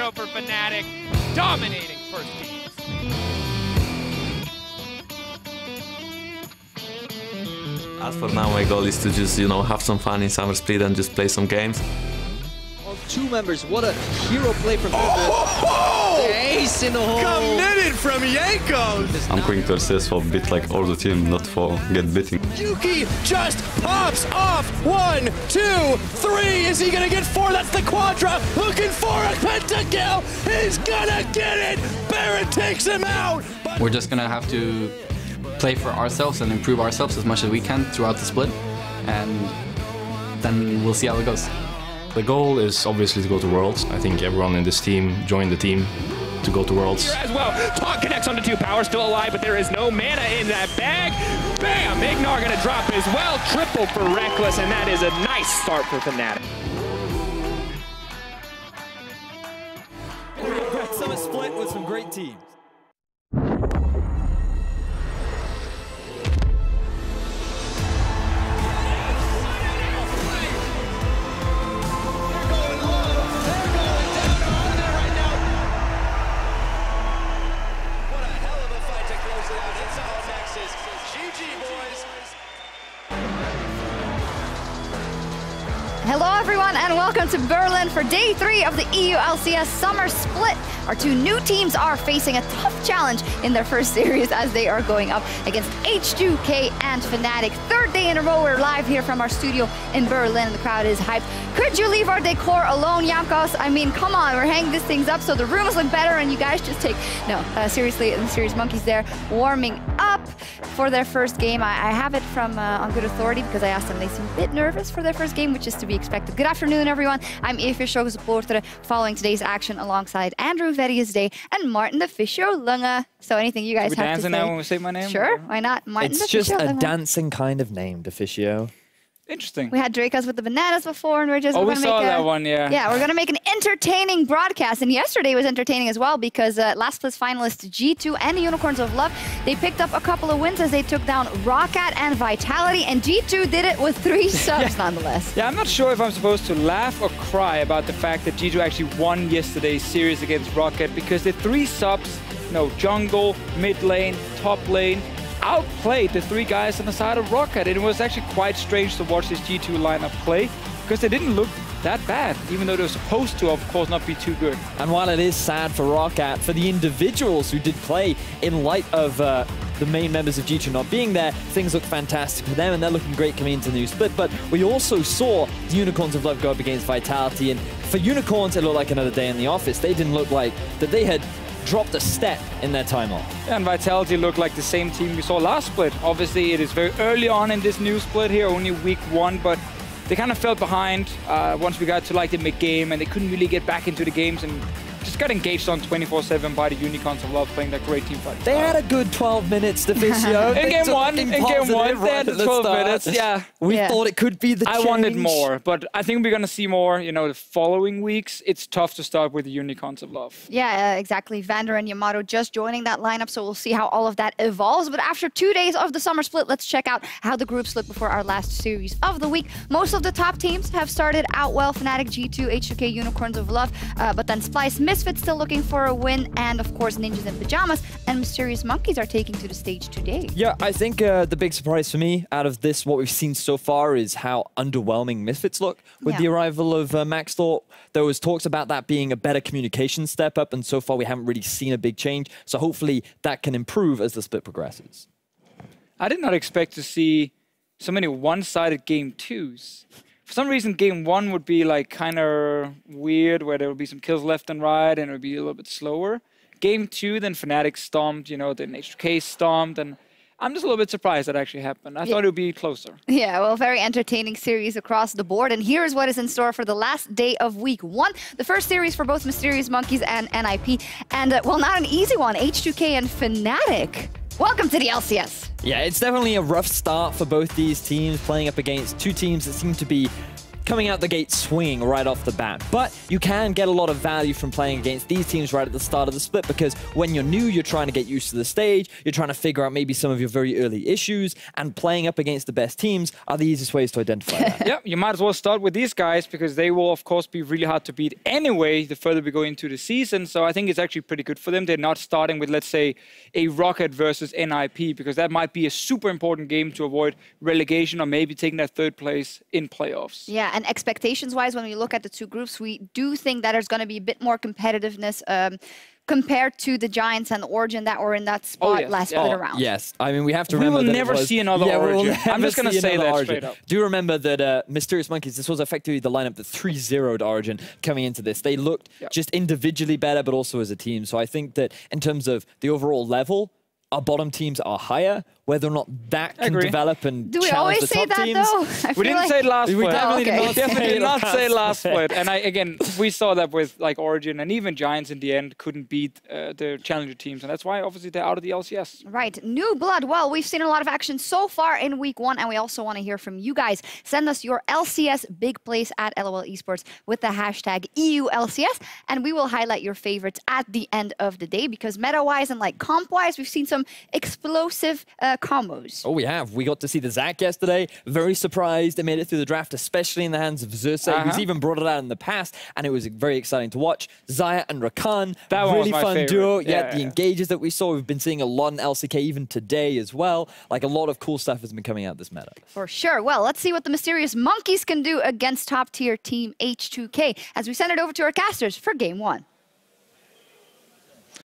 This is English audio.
0 for Fnatic, dominating first teams. As for now, my goal is to just, have some fun in Summer Split and just play some games. Two members, what a hero play from the ace in the hole. Committed from Yankos. I'm going to LCS for a bit like all the team, not for get beaten. Yuki just pops off. 1, 2, 3. Is he gonna get 4? That's the Quadra. Looking for a pentakill. He's gonna get it. Baron takes him out. We're just gonna have to play for ourselves and improve ourselves as much as we can throughout the split, and then we'll see how it goes. The goal is obviously to go to Worlds. I think everyone in this team joined the team to go to Worlds. Here as well, Taunt connects onto 2 power, still alive, but there is no mana in that bag. Bam! Ignar gonna drop as well. Triple for Reckless, and that is a nice start for Fnatic. Summer Split with some great teams. Hello everyone and welcome to Berlin for day 3 of the EU LCS Summer Split. Our 2 new teams are facing a tough challenge in their first series as they are going up against H2K and Fnatic. 3rd day in a row, we're live here from our studio in Berlin and the crowd is hyped. Could you leave our decor alone, Yankos? I mean, come on, we're hanging these things up so the rooms look better and you guys just take... No, seriously, the Serious Monkeys there warming up for their first game. I have it from on good authority because I asked them, they seem a bit nervous for their first game, which is to be expected. Good afternoon, everyone. I'm EpicSkillshot supporter following today's action alongside Andrew Veriusday and Martin the Fisher Lunga. So anything you guys have to say? Now when we say my name? Sure, why not? Martin It's just a dancing kind of name, Deficio. Interesting. We had Dracos with the bananas before, and we're just... we saw that one, yeah. Yeah, we're going to make an entertaining broadcast, and yesterday was entertaining as well because last place finalists G2 and Unicorns of Love, they picked up a couple of wins as they took down Roccat and Vitality, and G2 did it with 3 subs nonetheless. Yeah, I'm not sure if I'm supposed to laugh or cry about the fact that G2 actually won yesterday's series against Roccat because the 3 subs, jungle, mid lane, top lane, outplayed the 3 guys on the side of Roccat. And it was actually quite strange to watch this G2 lineup play because they didn't look that bad, even though they were supposed to, of course, not be too good. And while it is sad for Roccat, for the individuals who did play in light of the main members of G2 not being there, things look fantastic for them and they're looking great coming into the new split. But we also saw the Unicorns of Love go up against Vitality, and for Unicorns it looked like another day in the office. They didn't look like that they had dropped a step in their time off. Yeah, and Vitality looked like the same team we saw last split. Obviously, it is very early on in this new split here, only week 1, but they kind of fell behind once we got to like the mid-game, and they couldn't really get back into the games and just got engaged on 24/7 by the Unicorns of Love playing that great team fight. They had a good 12 minutes, Deficio. in game one, they had the 12 minutes, yeah. We thought it could be the change. I wanted more, but I think we're going to see more, the following weeks. It's tough to start with the Unicorns of Love. Yeah, exactly. Vander and Yamato just joining that lineup, so we'll see how all of that evolves. But after 2 days of the summer split, let's check out how the groups look before our last series of the week. Most of the top teams have started out well. Fnatic, G2, H2K, Unicorns of Love, but then Splice, Misfits still looking for a win, and of course Ninjas in Pajamas and Mysterious Monkeys are taking to the stage today. Yeah, I think the big surprise for me out of this, what we've seen so far, is how underwhelming Misfits look with the arrival of Max Thor. There was talks about that being a better communication step up, and so far we haven't really seen a big change. So hopefully that can improve as the split progresses. I did not expect to see so many one-sided game 2s. For some reason, game 1 would be like kind of weird, where there would be some kills left and right, and it would be a little bit slower. Game 2, then Fnatic stomped, then H2K stomped, and I'm just a little bit surprised that actually happened. I thought it would be closer. Yeah, well, very entertaining series across the board. And here's what is in store for the last day of week 1. The first series for both Mysterious Monkeys and NIP. And, well, not an easy one. H2K and Fnatic. Welcome to the LCS. Yeah, it's definitely a rough start for both these teams, playing up against 2 teams that seem to be coming out the gate swinging right off the bat. But you can get a lot of value from playing against these teams right at the start of the split, because when you're new, you're trying to get used to the stage, you're trying to figure out maybe some of your very early issues, and playing up against the best teams are the easiest ways to identify that. Yeah, you might as well start with these guys, because they will, of course, be really hard to beat anyway the further we go into the season. So I think it's actually pretty good for them. They're not starting with, let's say, a Rocket versus NIP, because that might be a super important game to avoid relegation or maybe taking that third place in playoffs. Yeah, and expectations-wise, when we look at the two groups, we do think that there's going to be a bit more competitiveness compared to the Giants and Origin that were in that spot last split around. Yes, I mean, we have to We remember will that never see another Origin. I'm just going to say that straight up. Do remember that Mysterious Monkeys, this was effectively the lineup that 3-0'd Origin coming into this. They looked just individually better, but also as a team. So I think that in terms of the overall level, our bottom teams are higher. Whether or not that can develop and do we challenge always the say top that, teams. though? We didn't say it last split. We definitely did not say last split. split. And again, we saw that with like Origin and even Giants in the end couldn't beat the challenger teams. And that's why obviously they're out of the LCS. Right. New blood. Well, we've seen a lot of action so far in week 1, and we also want to hear from you guys. Send us your LCS big plays at LOL Esports with the hashtag EULCS, and we will highlight your favorites at the end of the day, because meta-wise and like comp-wise, we've seen some explosive combos. Oh, we have. We got to see the Zac yesterday. Very surprised they made it through the draft, especially in the hands of Xerxes, who's even brought it out in the past, and it was very exciting to watch. Xayah and Rakan, that really fun favorite. duo. The engages that we saw, we've been seeing a lot in LCK even today as well. Like, a lot of cool stuff has been coming out this meta. For sure. Well, let's see what the Mysterious Monkeys can do against top-tier team H2K as we send it over to our casters for Game 1.